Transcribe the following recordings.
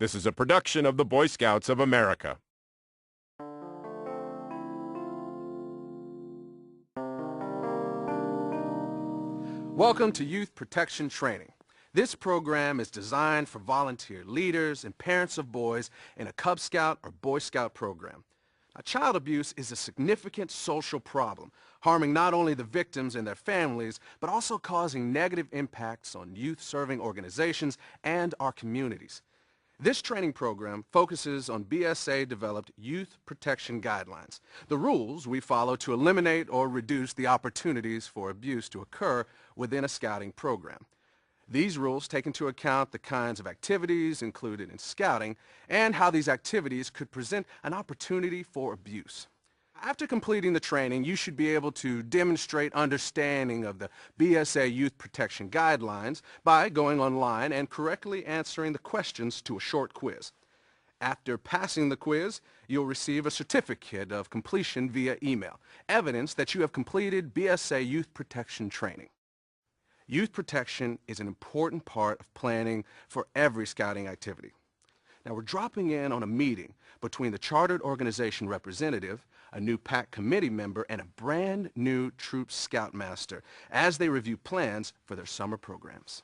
This is a production of the Boy Scouts of America. Welcome to Youth Protection Training. This program is designed for volunteer leaders and parents of boys in a Cub Scout or Boy Scout program. Now, child abuse is a significant social problem, harming not only the victims and their families, but also causing negative impacts on youth-serving organizations and our communities. This training program focuses on BSA-developed youth protection guidelines, the rules we follow to eliminate or reduce the opportunities for abuse to occur within a scouting program. These rules take into account the kinds of activities included in scouting and how these activities could present an opportunity for abuse. After completing the training, you should be able to demonstrate understanding of the BSA Youth Protection Guidelines by going online and correctly answering the questions to a short quiz. After passing the quiz, you'll receive a certificate of completion via email, evidence that you have completed BSA Youth Protection training. Youth protection is an important part of planning for every scouting activity. Now, we're dropping in on a meeting between the chartered organization representative, a new PAC committee member, and a brand new troop scoutmaster as they review plans for their summer programs.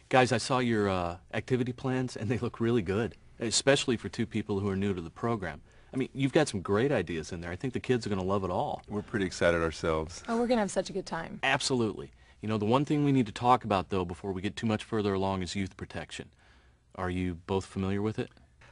Guys, I saw your activity plans, and they look really good, especially for two people who are new to the program. I mean, you've got some great ideas in there. I think the kids are going to love it all. We're pretty excited ourselves. Oh, we're going to have such a good time. Absolutely. You know, the one thing we need to talk about, though, before we get too much further along is youth protection. Are you both familiar with it?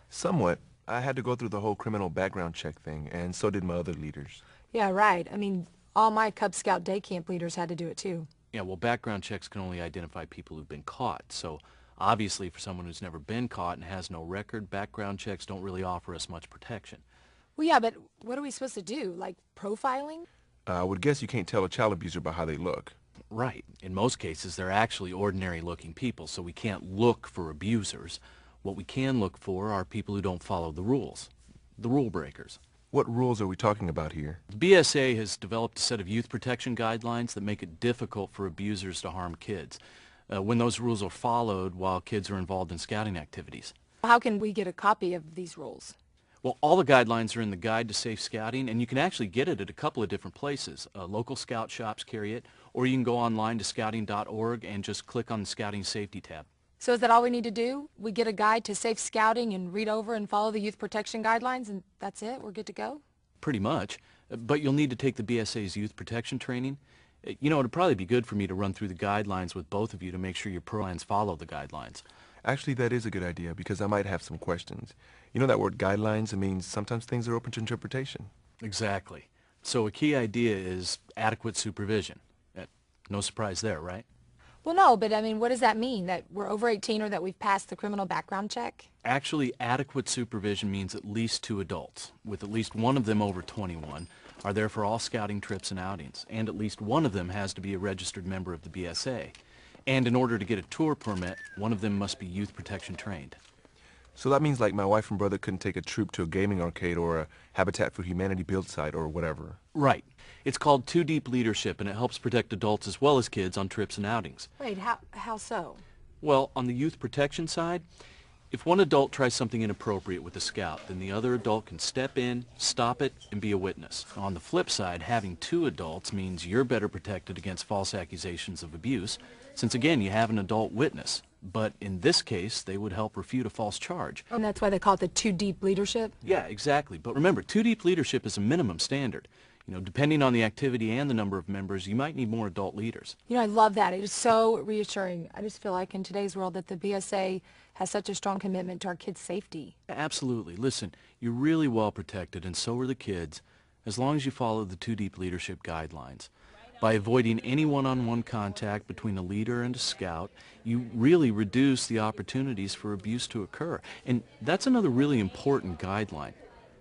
Somewhat. I had to go through the whole criminal background check thing, and so did my other leaders. Yeah, right. I mean, all my Cub Scout day camp leaders had to do it too. Yeah, well, background checks can only identify people who've been caught. So, obviously, for someone who's never been caught and has no record, background checks don't really offer us much protection. Well, yeah, but what are we supposed to do? Like profiling? I would guess you can't tell a child abuser by how they look. Right. In most cases, they're actually ordinary-looking people, so we can't look for abusers. What we can look for are people who don't follow the rules, the rule breakers. What rules are we talking about here? The BSA has developed a set of youth protection guidelines that make it difficult for abusers to harm kids when those rules are followed while kids are involved in scouting activities. How can we get a copy of these rules? Well, all the guidelines are in the Guide to Safe Scouting, and you can actually get it at a couple of different places. Local scout shops carry it, or you can go online to scouting.org and just click on the Scouting Safety tab. So is that all we need to do? We get a guide to safe scouting and read over and follow the youth protection guidelines, and that's it? We're good to go? Pretty much. But you'll need to take the BSA's youth protection training. You know, it'd probably be good for me to run through the guidelines with both of you to make sure your programs follow the guidelines. Actually, that is a good idea because I might have some questions. You know that word guidelines? It means sometimes things are open to interpretation. Exactly. So a key idea is adequate supervision. No surprise there, right? Well, no, but I mean, what does that mean? That we're over 18 or that we've passed the criminal background check? Actually, adequate supervision means at least 2 adults, with at least one of them over 21, are there for all scouting trips and outings, and at least one of them has to be a registered member of the BSA. And in order to get a tour permit, one of them must be youth protection trained. So that means like my wife and brother couldn't take a troop to a gaming arcade or a Habitat for Humanity build site or whatever. Right. It's called 2 Deep Leadership, and it helps protect adults as well as kids on trips and outings. Wait, how so? Well, on the youth protection side, if one adult tries something inappropriate with a scout, then the other adult can step in, stop it, and be a witness. On the flip side, having 2 adults means you're better protected against false accusations of abuse, since again, you have an adult witness. But in this case, they would help refute a false charge. And that's why they call it the 2 Deep Leadership? Yeah, exactly. But remember, 2 Deep Leadership is a minimum standard. You know, depending on the activity and the number of members, you might need more adult leaders. You know, I love that. It is so reassuring. I just feel like in today's world that the BSA has such a strong commitment to our kids' safety. Absolutely. Listen, you're really well protected, and so are the kids, as long as you follow the 2 Deep Leadership guidelines. By avoiding any one-on-one contact between a leader and a scout, you really reduce the opportunities for abuse to occur. And that's another really important guideline.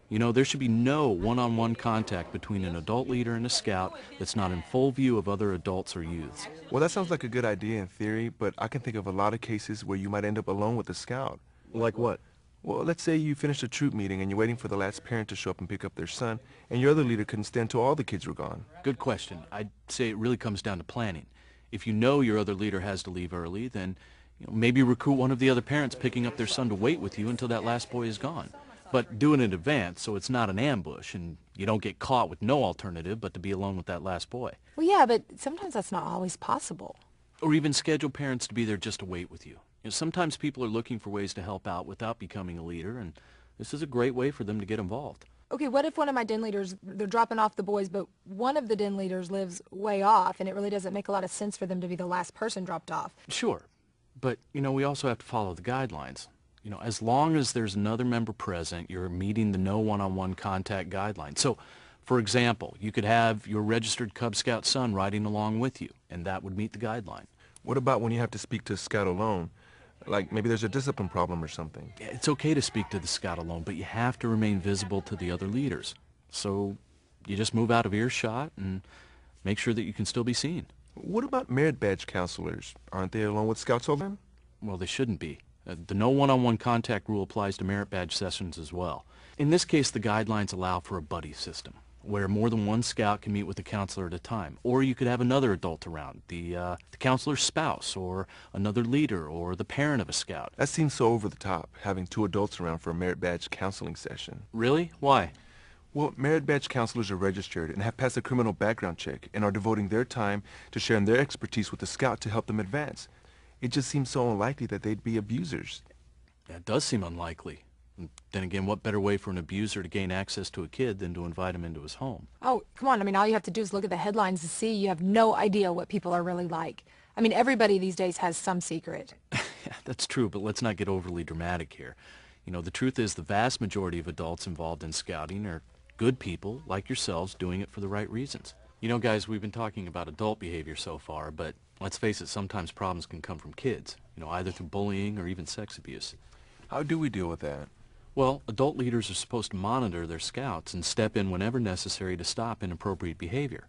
You know, there should be no one-on-one contact between an adult leader and a scout that's not in full view of other adults or youths. Well, that sounds like a good idea in theory, but I can think of a lot of cases where you might end up alone with the scout. Like what? Well, let's say you finished a troop meeting and you're waiting for the last parent to show up and pick up their son, and your other leader couldn't stand till all the kids were gone. Good question. I'd say it really comes down to planning. If you know your other leader has to leave early, then Maybe recruit one of the other parents picking up their son to wait with you until that last boy is gone. But do it in advance so it's not an ambush and you don't get caught with no alternative but to be alone with that last boy. Well, yeah, but sometimes that's not always possible. Or even schedule parents to be there just to wait with you. Sometimes people are looking for ways to help out without becoming a leader, and this is a great way for them to get involved. Okay, what if one of my den leaders, they're dropping off the boys, but one of the den leaders lives way off, and it really doesn't make a lot of sense for them to be the last person dropped off? Sure, but, we also have to follow the guidelines. As long as there's another member present, you're meeting the no one-on-one contact guidelines. So, for example, you could have your registered Cub Scout son riding along with you, and that would meet the guideline. What about when you have to speak to a scout alone? Like maybe there's a discipline problem or something. Yeah, it's okay to speak to the scout alone, but you have to remain visible to the other leaders. So you just move out of earshot and make sure that you can still be seen. What about merit badge counselors? Aren't they alone with scouts all the time? Well, they shouldn't be. The no one-on-one contact rule applies to merit badge sessions as well. In this case, the guidelines allow for a buddy system, where more than one scout can meet with a counselor at a time. Or you could have another adult around, the counselor's spouse, or another leader, or the parent of a scout. That seems so over the top, having two adults around for a merit badge counseling session. Really? Why? Well, merit badge counselors are registered and have passed a criminal background check and are devoting their time to sharing their expertise with the scout to help them advance. It just seems so unlikely that they'd be abusers. Yeah, it does seem unlikely. And then again, what better way for an abuser to gain access to a kid than to invite him into his home? Oh, come on. I mean, all you have to do is look at the headlines to see you have no idea what people are really like. I mean, everybody these days has some secret. Yeah, that's true, but let's not get overly dramatic here. The truth is the vast majority of adults involved in scouting are good people like yourselves doing it for the right reasons. Guys, we've been talking about adult behavior so far, but let's face it, sometimes problems can come from kids, either through bullying or even sex abuse. How do we deal with that? Well, adult leaders are supposed to monitor their scouts and step in whenever necessary to stop inappropriate behavior.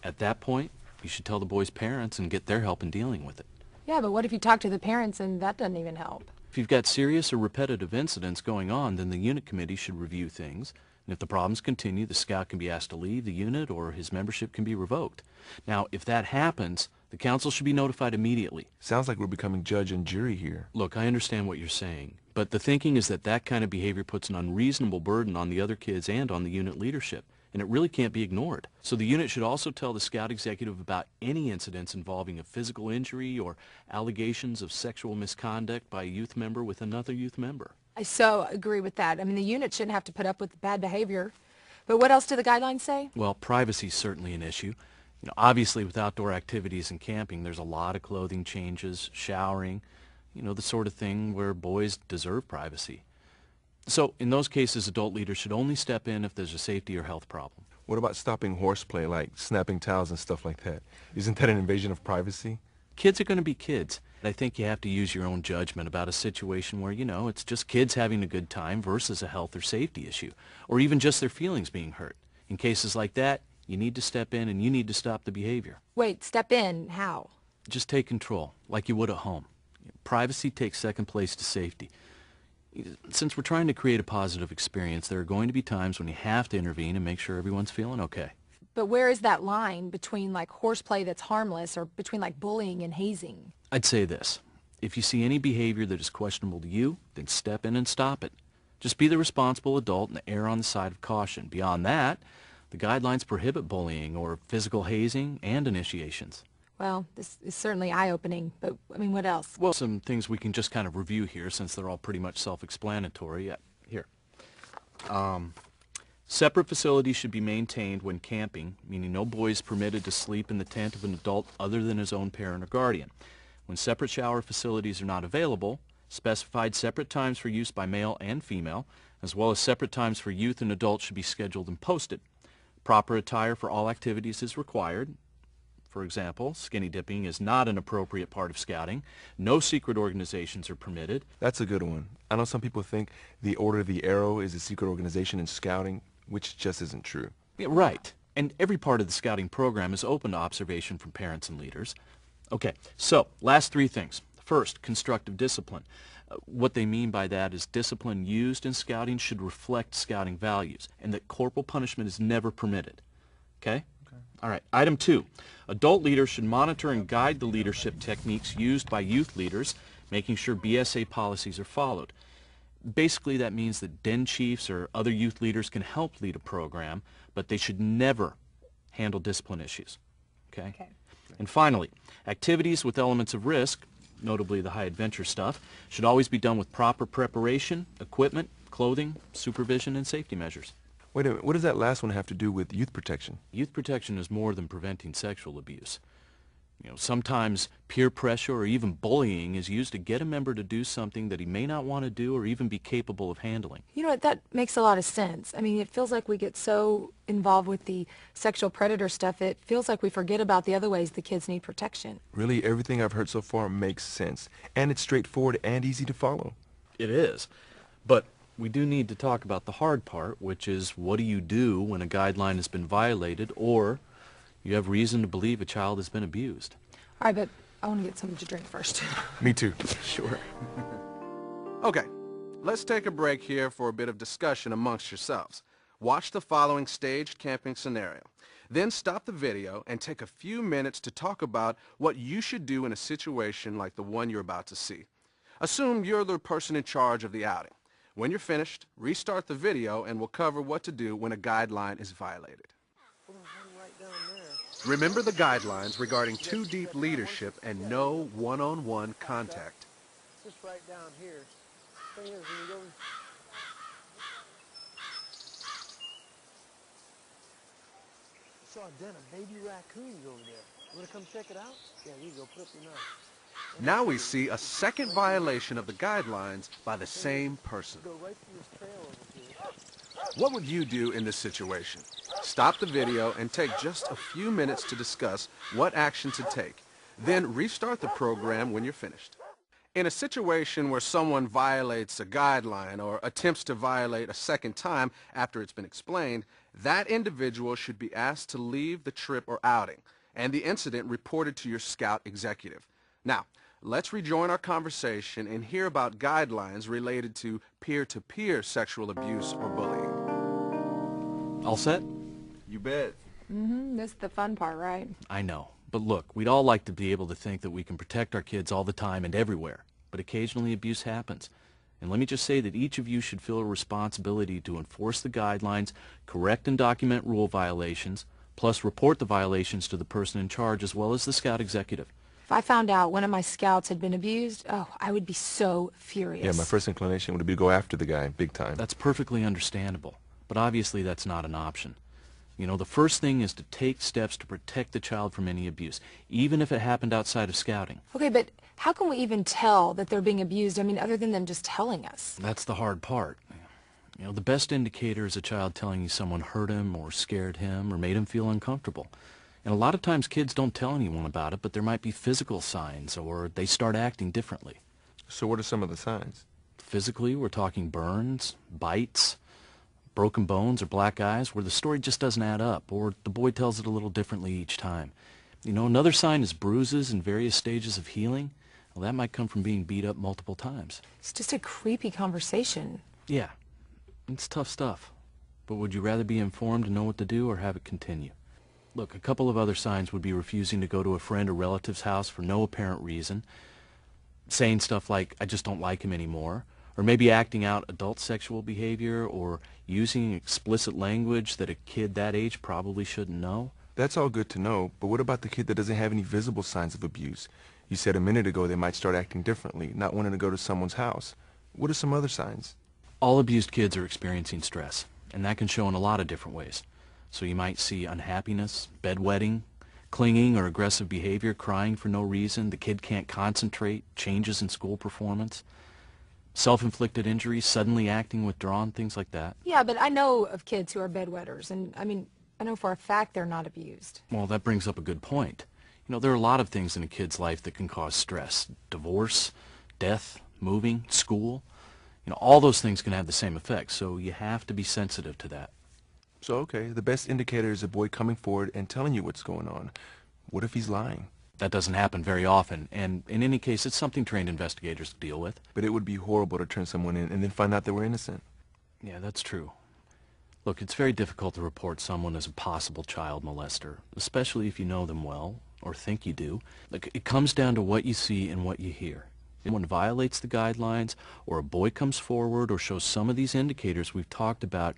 At that point, you should tell the boys' parents and get their help in dealing with it. Yeah, but what if you talk to the parents and that doesn't even help? If you've got serious or repetitive incidents going on, then the unit committee should review things. And if the problems continue, the scout can be asked to leave the unit or his membership can be revoked. Now, if that happens, the council should be notified immediately. Sounds like we're becoming judge and jury here. Look, I understand what you're saying, but the thinking is that that kind of behavior puts an unreasonable burden on the other kids and on the unit leadership, and it really can't be ignored. So the unit should also tell the scout executive about any incidents involving a physical injury or allegations of sexual misconduct by a youth member with another youth member. I so agree with that. I mean, the unit shouldn't have to put up with bad behavior. But what else do the guidelines say? Well, privacy is certainly an issue. Obviously with outdoor activities and camping, there's a lot of clothing changes, showering, the sort of thing where boys deserve privacy. So in those cases, adult leaders should only step in if there's a safety or health problem. What about stopping horseplay, like snapping towels and stuff like that? Isn't that an invasion of privacy? Kids are going to be kids. I think you have to use your own judgment about a situation where, it's just kids having a good time versus a health or safety issue, or even just their feelings being hurt. In cases like that, you need to step in and you need to stop the behavior. Wait, step in? How? Just take control, like you would at home. Privacy takes second place to safety. Since we're trying to create a positive experience, there are going to be times when you have to intervene and make sure everyone's feeling okay. But where is that line between like horseplay that's harmless or between like bullying and hazing? I'd say this. If you see any behavior that is questionable to you, then step in and stop it. Just be the responsible adult and err on the side of caution. Beyond that, the guidelines prohibit bullying or physical hazing and initiations. Well, this is certainly eye-opening, but I mean, what else? Well, some things we can just kind of review here since they're all pretty much self-explanatory. Here. Separate facilities should be maintained when camping, meaning no boy is permitted to sleep in the tent of an adult other than his own parent or guardian. When separate shower facilities are not available, specified separate times for use by male and female, as well as separate times for youth and adults should be scheduled and posted. Proper attire for all activities is required. For example, skinny dipping is not an appropriate part of scouting. No secret organizations are permitted. That's a good one. I know some people think the Order of the Arrow is a secret organization in scouting, which just isn't true. Yeah, right. And every part of the scouting program is open to observation from parents and leaders. Okay, so last three things. First, constructive discipline. What they mean by that is discipline used in scouting should reflect scouting values, and that corporal punishment is never permitted. Okay? All right, item 2. Adult leaders should monitor and guide the leadership techniques used by youth leaders, making sure BSA policies are followed. Basically, that means that den chiefs or other youth leaders can help lead a program, but they should never handle discipline issues. Okay? And finally, activities with elements of risk, notably the high adventure stuff, should always be done with proper preparation, equipment, clothing, supervision, and safety measures. Wait a minute, what does that last one have to do with youth protection? Youth protection is more than preventing sexual abuse. Sometimes peer pressure or even bullying is used to get a member to do something that he may not want to do or even be capable of handling. You know what, that makes a lot of sense. I mean, it feels like we get so involved with the sexual predator stuff, it feels like we forget about the other ways the kids need protection. Really, everything I've heard so far makes sense, and it's straightforward and easy to follow. It is. But we do need to talk about the hard part, which is what do you do when a guideline has been violated or you have reason to believe a child has been abused. All right, but I want to get something to drink first. Me too. Sure. Okay, let's take a break here for a bit of discussion amongst yourselves. Watch the following staged camping scenario. Then stop the video and take a few minutes to talk about what you should do in a situation like the one you're about to see. Assume you're the person in charge of the outing. When you're finished, restart the video and we'll cover what to do when a guideline is violated. Remember the guidelines regarding too-deep leadership and no one-on-one contact. Just right down here. Thing is, when you go... I saw a den of baby raccoons over there. You want to come check it out? Yeah, you go. Put up your knife. Now we see a second violation of the guidelines by the same person. Go right through this trail over here. What would you do in this situation? Stop the video and take just a few minutes to discuss what action to take. Then restart the program when you're finished. In a situation where someone violates a guideline or attempts to violate a second time after it's been explained, that individual should be asked to leave the trip or outing, and the incident reported to your scout executive. Now, let's rejoin our conversation and hear about guidelines related to peer-to-peer sexual abuse or bullying. All set? You bet. This is the fun part, right? I know. But look, we'd all like to be able to think that we can protect our kids all the time and everywhere. But occasionally abuse happens. And let me just say that each of you should feel a responsibility to enforce the guidelines, correct and document rule violations, plus report the violations to the person in charge as well as the scout executive. If I found out one of my scouts had been abused, oh, I would be so furious. Yeah, my first inclination would be to go after the guy big time. That's perfectly understandable. But obviously that's not an option. The first thing is to take steps to protect the child from any abuse, even if it happened outside of scouting. Okay, but how can we even tell that they're being abused? I mean, other than them just telling us. That's the hard part. The best indicator is a child telling you someone hurt him or scared him or made him feel uncomfortable. And a lot of times kids don't tell anyone about it, but there might be physical signs or they start acting differently. So what are some of the signs? Physically, we're talking burns, bites, broken bones or black eyes where the story just doesn't add up or the boy tells it a little differently each time. Another sign is bruises in various stages of healing. Well, that might come from being beat up multiple times. It's just a creepy conversation. Yeah, it's tough stuff. But would you rather be informed and know what to do or have it continue? Look, a couple of other signs would be refusing to go to a friend or relative's house for no apparent reason, saying stuff like, I just don't like him anymore, or maybe acting out adult sexual behavior or using explicit language that a kid that age probably shouldn't know. That's all good to know, but what about the kid that doesn't have any visible signs of abuse? You said a minute ago they might start acting differently, not wanting to go to someone's house. What are some other signs? All abused kids are experiencing stress, and that can show in a lot of different ways. So you might see unhappiness, bedwetting, clinging or aggressive behavior, crying for no reason, the kid can't concentrate, changes in school performance, self-inflicted injuries, suddenly acting withdrawn, things like that. Yeah, but I know of kids who are bedwetters, and I know for a fact they're not abused. Well, that brings up a good point. There are a lot of things in a kid's life that can cause stress. Divorce, death, moving, school. All those things can have the same effect, so you have to be sensitive to that. So, okay, the best indicator is a boy coming forward and telling you what's going on. What if he's lying? That doesn't happen very often, and in any case, it's something trained investigators deal with. But it would be horrible to turn someone in and then find out they were innocent. Yeah, that's true. Look, it's very difficult to report someone as a possible child molester, especially if you know them well, or think you do. Look, it comes down to what you see and what you hear. If one violates the guidelines, or a boy comes forward or shows some of these indicators we've talked about,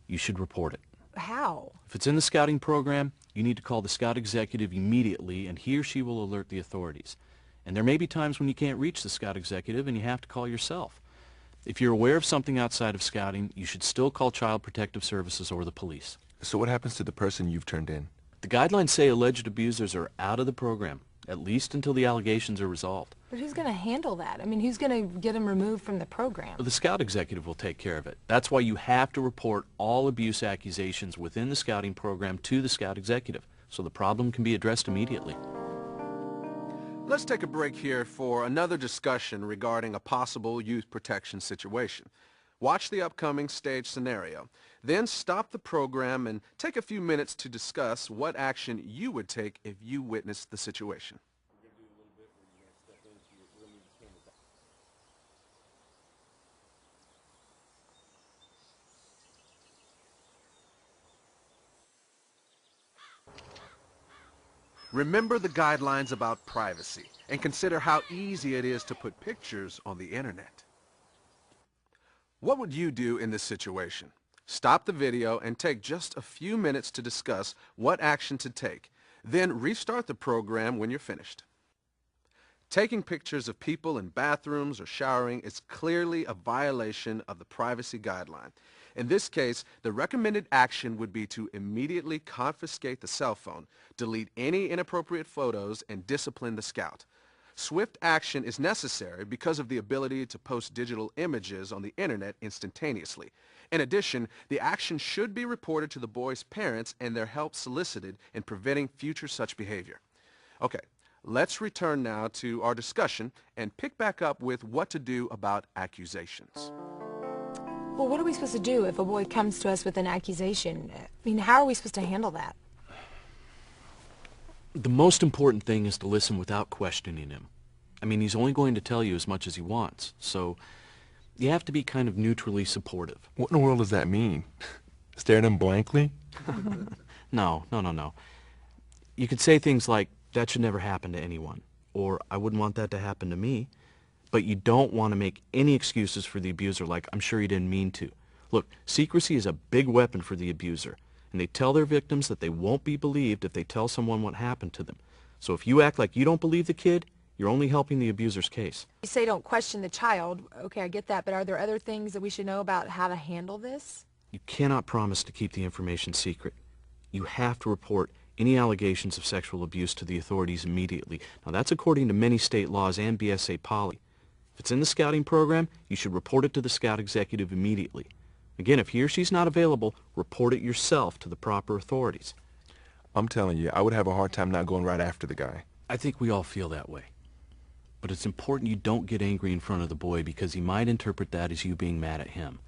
you should report it. How? If it's in the scouting program, you need to call the scout executive immediately, and he or she will alert the authorities. And there may be times when you can't reach the scout executive and you have to call yourself. If you're aware of something outside of scouting, you should still call Child Protective Services or the police. So what happens to the person you've turned in? The guidelines say alleged abusers are out of the program, at least until the allegations are resolved. But who's going to handle that? I mean, who's going to get them removed from the program? The scout executive will take care of it. That's why you have to report all abuse accusations within the scouting program to the scout executive, so the problem can be addressed immediately. Let's take a break here for another discussion regarding a possible youth protection situation. Watch the upcoming stage scenario. Then stop the program and take a few minutes to discuss what action you would take if you witnessed the situation. Remember the guidelines about privacy and consider how easy it is to put pictures on the internet. What would you do in this situation? Stop the video and take just a few minutes to discuss what action to take. Then restart the program when you're finished. Taking pictures of people in bathrooms or showering is clearly a violation of the privacy guideline. In this case, the recommended action would be to immediately confiscate the cell phone, delete any inappropriate photos, and discipline the scout. Swift action is necessary because of the ability to post digital images on the internet instantaneously. In addition, the action should be reported to the boy's parents and their help solicited in preventing future such behavior. Okay, let's return now to our discussion and pick back up with what to do about accusations. Well, what are we supposed to do if a boy comes to us with an accusation? I mean, how are we supposed to handle that? The most important thing is to listen without questioning him. I mean, he's only going to tell you as much as he wants, so you have to be kind of neutrally supportive. What in the world does that mean? Stare at him blankly? No. You could say things like, that should never happen to anyone, or I wouldn't want that to happen to me. But you don't want to make any excuses for the abuser, like, I'm sure he didn't mean to. Look, secrecy is a big weapon for the abuser, and they tell their victims that they won't be believed if they tell someone what happened to them. So if you act like you don't believe the kid, you're only helping the abuser's case. You say don't question the child. Okay, I get that, but are there other things that we should know about how to handle this? You cannot promise to keep the information secret. You have to report any allegations of sexual abuse to the authorities immediately. Now, that's according to many state laws and BSA Poly. If it's in the scouting program, you should report it to the scout executive immediately. Again, if he or she's not available, report it yourself to the proper authorities. I'm telling you, I would have a hard time not going right after the guy. I think we all feel that way. But it's important you don't get angry in front of the boy because he might interpret that as you being mad at him.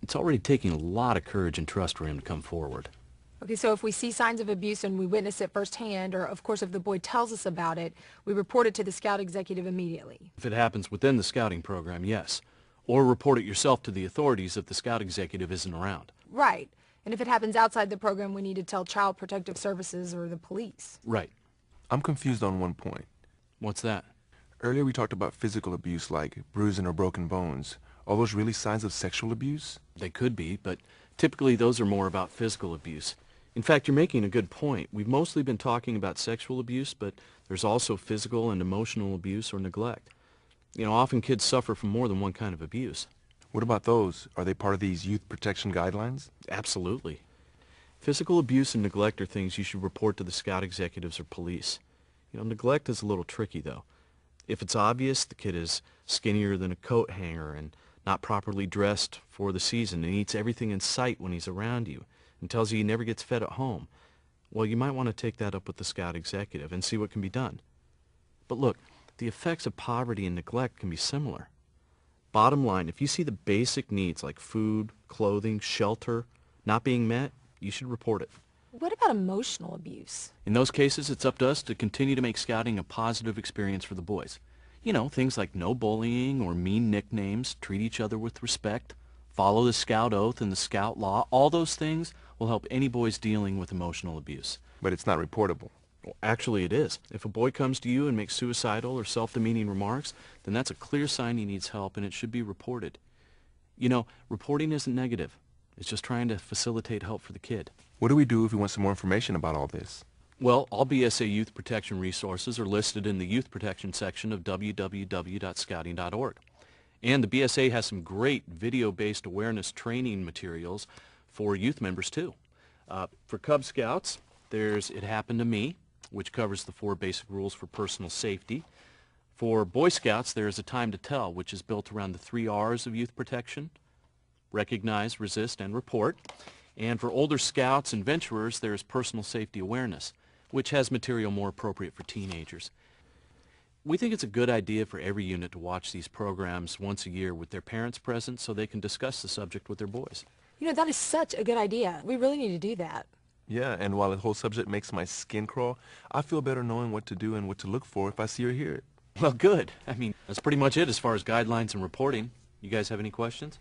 It's already taking a lot of courage and trust for him to come forward. Okay, so if we see signs of abuse and we witness it firsthand, or of course if the boy tells us about it, we report it to the scout executive immediately. If it happens within the scouting program, yes. Or report it yourself to the authorities if the scout executive isn't around. Right. And if it happens outside the program, we need to tell Child Protective Services or the police. Right. I'm confused on one point. What's that? Earlier we talked about physical abuse like bruising or broken bones. Are those really signs of sexual abuse? They could be, but typically those are more about physical abuse. In fact, you're making a good point. We've mostly been talking about sexual abuse, but there's also physical and emotional abuse or neglect. You know, often kids suffer from more than one kind of abuse. What about those? Are they part of these youth protection guidelines? Absolutely. Physical abuse and neglect are things you should report to the scout executives or police. You know, neglect is a little tricky, though. If it's obvious the kid is skinnier than a coat hanger and not properly dressed for the season and eats everything in sight when he's around you and tells you he never gets fed at home, well, you might want to take that up with the scout executive and see what can be done. But look, the effects of poverty and neglect can be similar. Bottom line, if you see the basic needs like food, clothing, shelter not being met, you should report it. What about emotional abuse? In those cases, it's up to us to continue to make scouting a positive experience for the boys. You know, things like no bullying or mean nicknames, treat each other with respect, follow the Scout Oath and the Scout Law. All those things will help any boys dealing with emotional abuse. But it's not reportable. Well, actually it is. If a boy comes to you and makes suicidal or self-demeaning remarks, then that's a clear sign he needs help and it should be reported. You know, reporting isn't negative. It's just trying to facilitate help for the kid. What do we do if we want some more information about all this? Well, all BSA youth protection resources are listed in the youth protection section of www.scouting.org. And the BSA has some great video-based awareness training materials for youth members too. For Cub Scouts, there's It Happened to Me, which covers the 4 basic rules for personal safety. For Boy Scouts, there's A Time to Tell, which is built around the 3 R's of youth protection: recognize, resist, and report. And for older scouts and venturers, there's Personal Safety Awareness, which has material more appropriate for teenagers. We think it's a good idea for every unit to watch these programs once a year with their parents present so they can discuss the subject with their boys. You know, that is such a good idea. We really need to do that. Yeah, and while the whole subject makes my skin crawl, I feel better knowing what to do and what to look for if I see or hear it. Well, good. I mean, that's pretty much it as far as guidelines and reporting. You guys have any questions?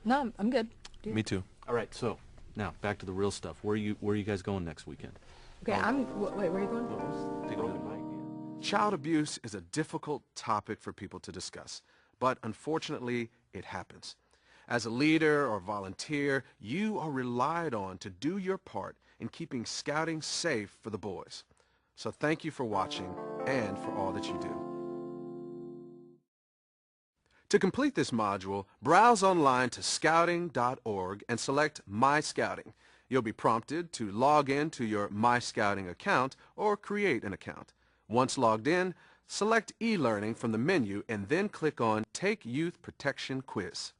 No, I'm good. Me too. All right, so now back to the real stuff. Where are you guys going next weekend? Okay, wait, where are you going? Take a look at Mike. Child abuse is a difficult topic for people to discuss, but unfortunately, it happens. As a leader or volunteer, you are relied on to do your part in keeping scouting safe for the boys. So thank you for watching and for all that you do. To complete this module, browse online to scouting.org and select My Scouting. You'll be prompted to log in to your My Scouting account or create an account. Once logged in, select e-learning from the menu and then click on Take Youth Protection Quiz.